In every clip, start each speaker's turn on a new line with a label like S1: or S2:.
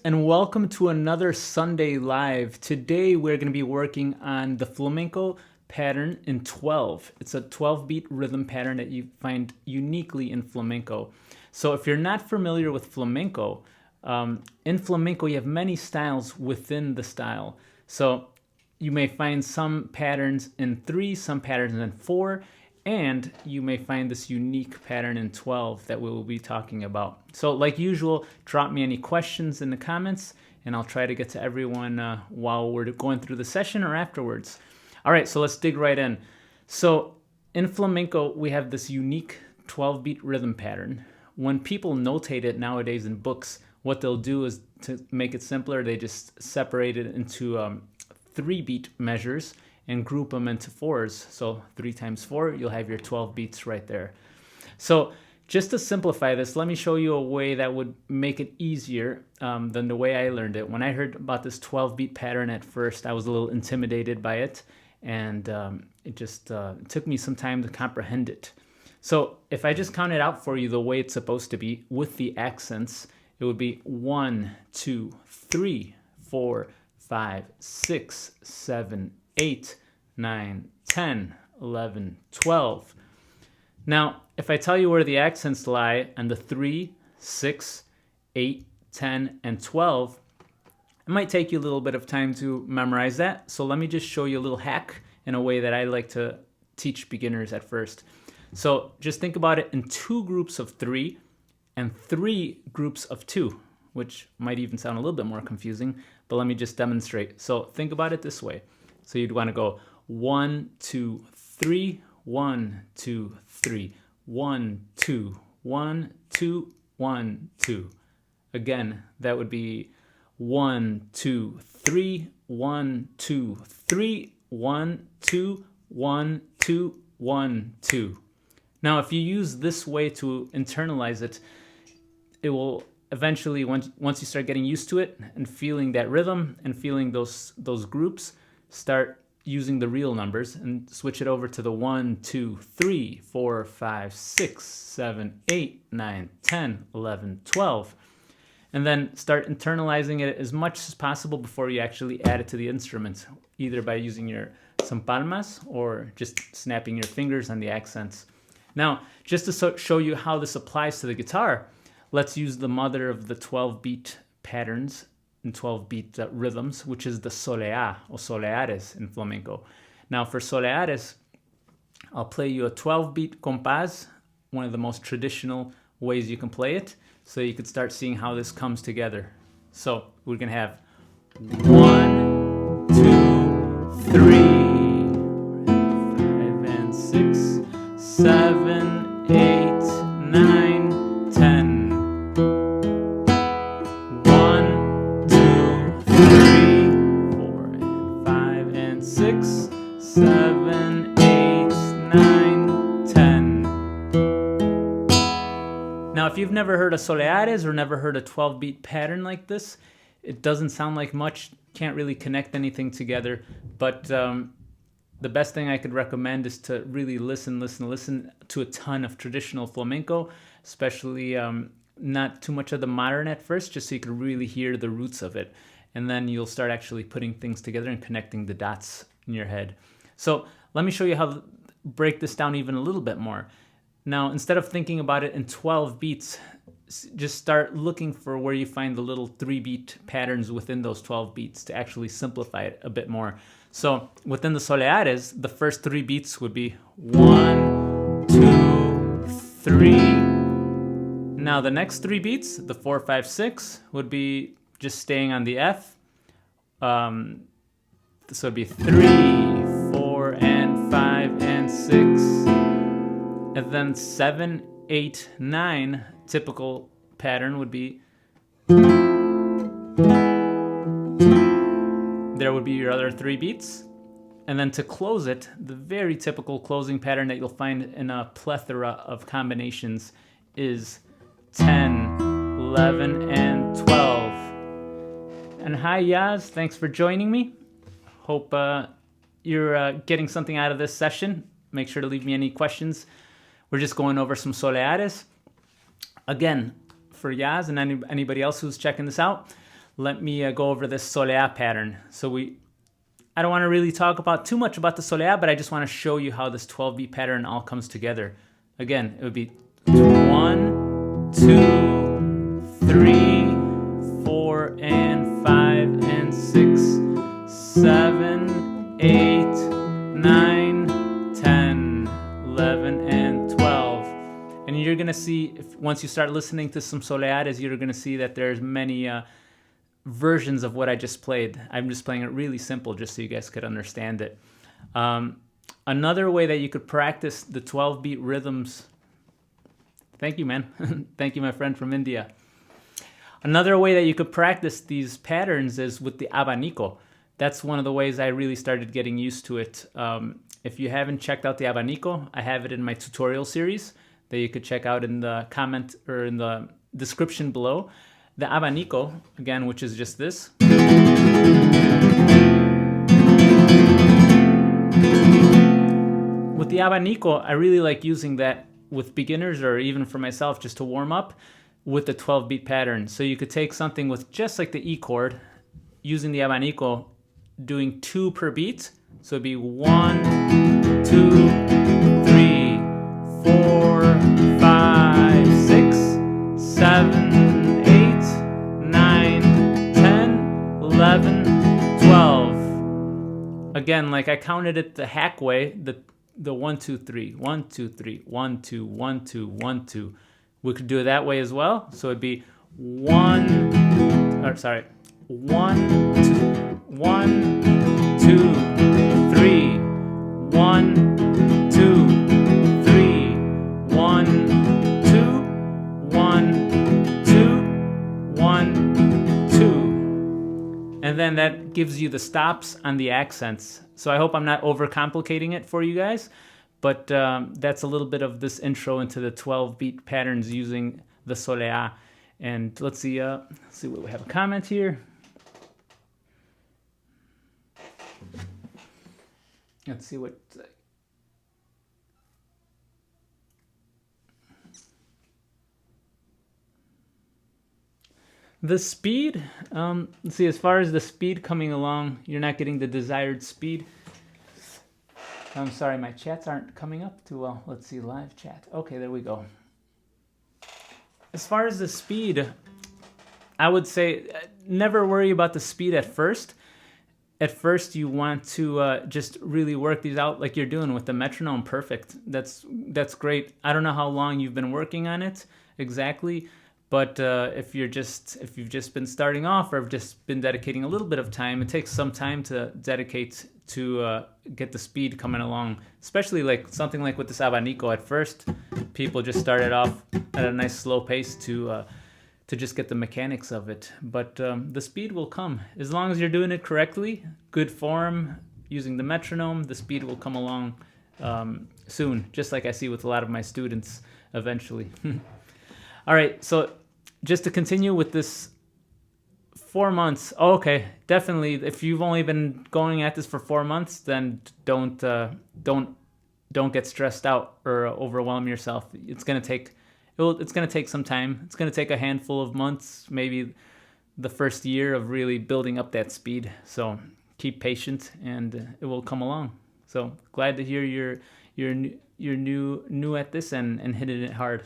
S1: and welcome to another Sunday Live. Today we're going to be working on the flamenco pattern in 12. It's a 12-beat rhythm pattern that you find uniquely in flamenco. So if you're not familiar with flamenco, in flamenco you have many styles within the style. So you may find some patterns in 3, some patterns in 4, and you may find this unique pattern in 12 that we will be talking about. So like usual, drop me any questions in the comments and I'll try to get to everyone while we're going through the session or afterwards. All right, so let's dig right in. So in flamenco, we have this unique 12-beat rhythm pattern. When people notate it nowadays in books, what they'll do is, to make it simpler, they just separate it into 3-beat measures and group them into 4s. So 3 times 4, you'll have your 12 beats right there. So just to simplify this, let me show you a way that would make it easier than the way I learned it. When I heard about this 12-beat pattern at first, I was a little intimidated by it, and it just took me some time to comprehend it. So if I just count it out for you the way it's supposed to be with the accents, it would be 1, 2, 3, 4, 5, 6, 7, 8, 9, 10, 11, 12. Now, if I tell you where the accents lie on the 3, 6, 8, 10, and 12, it might take you a little bit of time to memorize that. So let me just show you a little hack in a way that I like to teach beginners at first. So just think about it in 2 groups of 3 and 3 groups of 2, which might even sound a little bit more confusing, but let me just demonstrate. So think about it this way. So you'd want to go 1, 2, 3, 1, 2, 3, 1, 2, 1, 2, 1, 2. Again, that would be 1, 2, 3, 1, 2, 3, 1, 2, 1, 2, 1, 2. Now, if you use this way to internalize it, it will eventually, once you start getting used to it and feeling that rhythm and feeling those groups, start using the real numbers and switch it over to the 1, 2, 3, 4, 5, 6, 7, 8, 9, 10, 11, 12. And then start internalizing it as much as possible before you actually add it to the instrument, either by using your some palmas or just snapping your fingers on the accents. Now, just to show you how this applies to the guitar, let's use the mother of the 12-beat patterns and 12-beat rhythms, which is the soleá or soleares in flamenco. Now for soleares, I'll play you a 12-beat compás, one of the most traditional ways you can play it, so you could start seeing how this comes together. So we're gonna have 1, 2, 3, 5 and 6, 7, 8, 9, 10. 6, 7, 8, 9, 10. Now, if you've never heard a soleares or never heard a 12-beat pattern like this, it doesn't sound like much, can't really connect anything together, but the best thing I could recommend is to really listen to a ton of traditional flamenco, especially not too much of the modern at first, just so you can really hear the roots of it. And then you'll start actually putting things together and connecting the dots in your head. So let me show you how to break this down even a little bit more. Now, instead of thinking about it in 12 beats, just start looking for where you find the little 3-beat patterns within those 12 beats to actually simplify it a bit more. So within the soleares, the first 3 beats would be 1, 2, 3. Now the next 3 beats, the 4, 5, 6, would be just staying on the F. So it'd be 3, 4, and 5, and 6. And then 7, 8, 9, typical pattern would be. There would be your other 3 beats. And then to close it, the very typical closing pattern that you'll find in a plethora of combinations is 10, 11, and 12. And hi, Yaz. Thanks for joining me. Hope you're getting something out of this session. Make sure to leave me any questions. We're just going over some soleares. Again, for Yaz and anybody else who's checking this out, let me go over this soleá pattern. So I don't want to really talk about too much about the soleá, but I just want to show you how this 12-beat pattern all comes together. Again, it would be 1, 2, 3, 4, and 5, and 6, 7, 8, 9, 10, 11, and 12. And you're going to see, once you start listening to some soleares, you're going to see that there's many versions of what I just played. I'm just playing it really simple just so you guys could understand it. Another way that you could practice the 12-beat rhythms. Thank you, man. Thank you, my friend from India. Another way that you could practice these patterns is with the abanico. That's one of the ways I really started getting used to it. If you haven't checked out the abanico, I have it in my tutorial series that you could check out in the comment or in the description below. The abanico, again, which is just this. With the abanico, I really like using that with beginners or even for myself just to warm up with the 12-beat pattern. So you could take something with just like the E chord, using the abanico, doing 2 per beat. So it'd be 1, 2, 3, 4, 5, 6, 7, 11, 12. Again, like I counted it the hack way, the 1, 2, 3, 1, 2, 3, 1, 2, 1, 2, 1, 2. We could do it that way as well. So it'd be 1, 2, 1, 2, 3, 1, 2, 3, 1, 2, 1, 2, 1, 2. And then that gives you the stops on the accents. So I hope I'm not overcomplicating it for you guys, but that's a little bit of this intro into the 12-beat patterns using the soleá. And let's see what we have a comment here. Let's see what. The speed, let's see, as far as the speed coming along, you're not getting the desired speed. I'm sorry, my chats aren't coming up too well. Let's see, live chat. Okay, there we go. As far as the speed, I would say never worry about the speed at first. At first, you want to just really work these out like you're doing with the metronome. Perfect. That's great. I don't know how long you've been working on it exactly. But if you've just been starting off or have just been dedicating a little bit of time, it takes some time to dedicate to get the speed coming along. Especially like something like with this abanico. At first, people just started off at a nice slow pace to just get the mechanics of it. But the speed will come as long as you're doing it correctly, good form, using the metronome. The speed will come along soon, just like I see with a lot of my students eventually. All right, so just to continue with this 4 months. Oh, okay, definitely. If you've only been going at this for 4 months, then don't get stressed out or overwhelm yourself. It's gonna take some time. It's gonna take a handful of months, maybe the first year of really building up that speed. So keep patient, and it will come along. So glad to hear you're new at this and hitting it hard.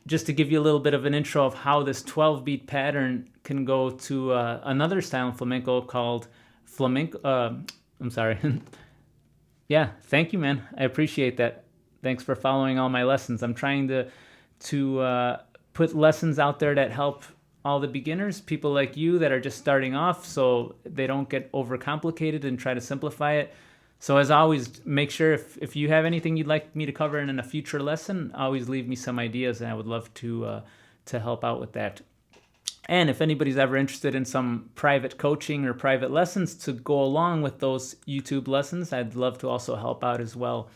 S1: Just to give you a little bit of an intro of how this 12-beat pattern can go to another style in flamenco called flamenco. I'm sorry. Yeah, thank you, man. I appreciate that. Thanks for following all my lessons. I'm trying to put lessons out there that help all the beginners, people like you that are just starting off, so they don't get overcomplicated and try to simplify it. So as always, make sure if you have anything you'd like me to cover in a future lesson, always leave me some ideas, and I would love to help out with that. And if anybody's ever interested in some private coaching or private lessons to go along with those YouTube lessons, I'd love to also help out as well.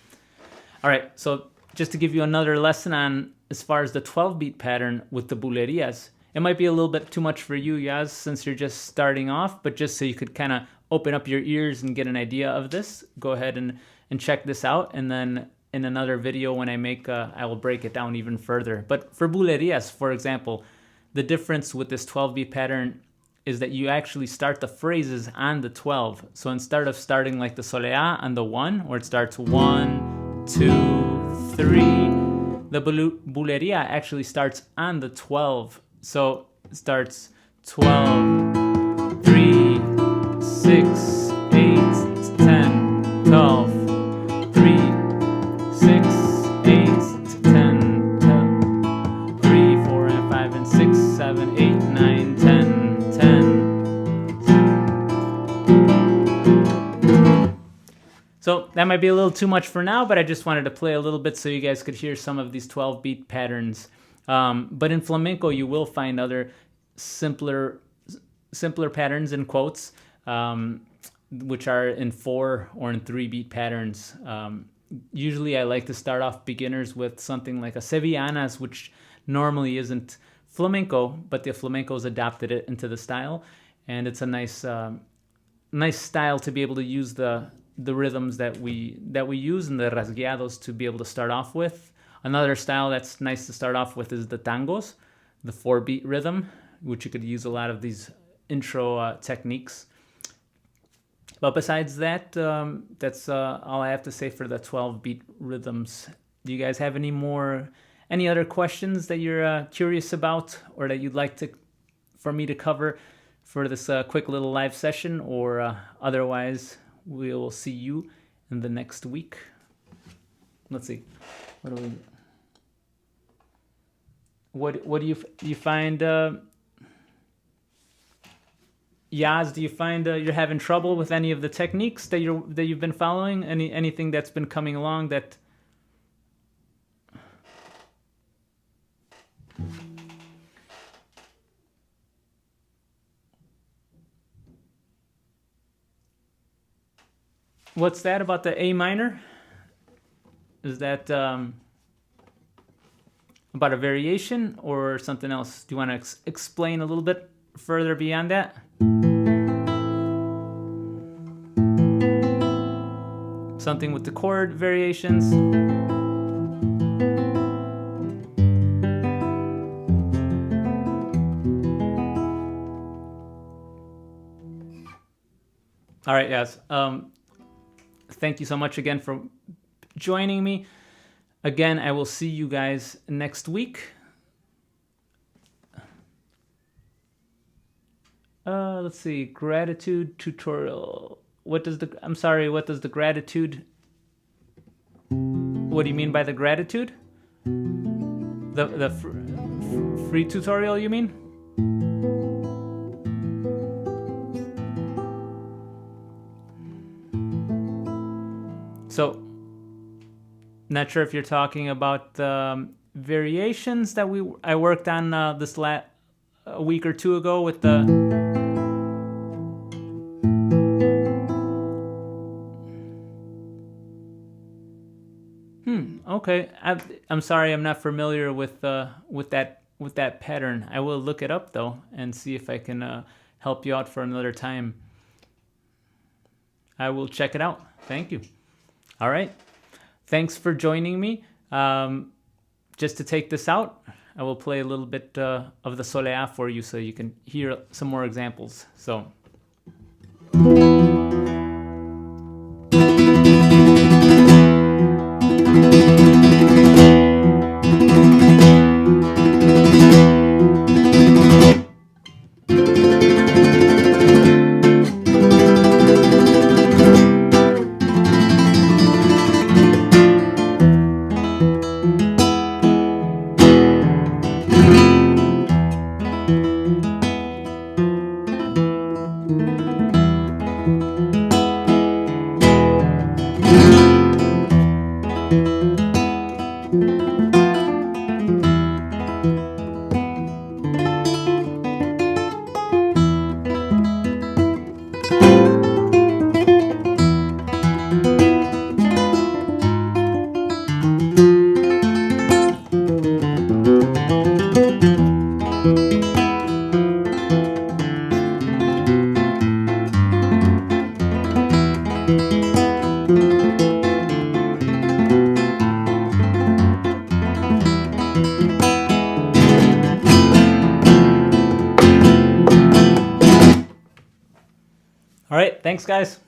S1: All right, so just to give you another lesson on as far as the 12-beat pattern with the bulerías. It might be a little bit too much for you, Yaz, since you're just starting off, but just so you could kind of open up your ears and get an idea of this, go ahead and check this out. And then in another video when I make, I will break it down even further. But for bulerías, for example, the difference with this 12 beat pattern is that you actually start the phrases on the 12. So instead of starting like the soleá on the 1, where it starts 1, 2, 3, the bulería actually starts on the 12. So it starts 12, 3, 6, 8, 10, 12, 3, 6, 8, 10, 3, 4, and 5, and 6, 7, 8, 9, 10, 10. So that might be a little too much for now, but I just wanted to play a little bit so you guys could hear some of these 12 beat patterns. But in flamenco, you will find other simpler patterns in quotes, which are in 4 or in 3 beat patterns. Usually I like to start off beginners with something like a sevillanas, which normally isn't flamenco, but the flamenco's adapted it into the style, and it's a nice style to be able to use the rhythms that we use in the rasgueados to be able to start off with. Another style that's nice to start off with is the tangos, the 4 beat rhythm, which you could use a lot of these intro techniques. But besides that, that's all I have to say for the 12 beat rhythms. Do you guys have any other questions that you're curious about, or that you'd like for me to cover for this quick little live session? Or otherwise, we'll see you in the next week. Let's see. What do you find? Yaz, do you find you're having trouble with any of the techniques that you've been following? Anything that's been coming along that? What's that about the A minor? Is that about a variation or something else? Do you want to explain a little bit further beyond that? Something with the chord variations? All right, yes. Thank you so much again for joining me. Again, I will see you guys next week. Let's see, gratitude tutorial. What does the gratitude, what do you mean by the gratitude? The free tutorial, you mean? So, not sure if you're talking about variations that I worked on a week or two ago with the. Okay, I'm sorry, I'm not familiar with that pattern. I will look it up though and see if I can help you out for another time. I will check it out. Thank you. All right. Thanks for joining me. Just to take this out, I will play a little bit of the soleá for you so you can hear some more examples. So. All right, thanks guys.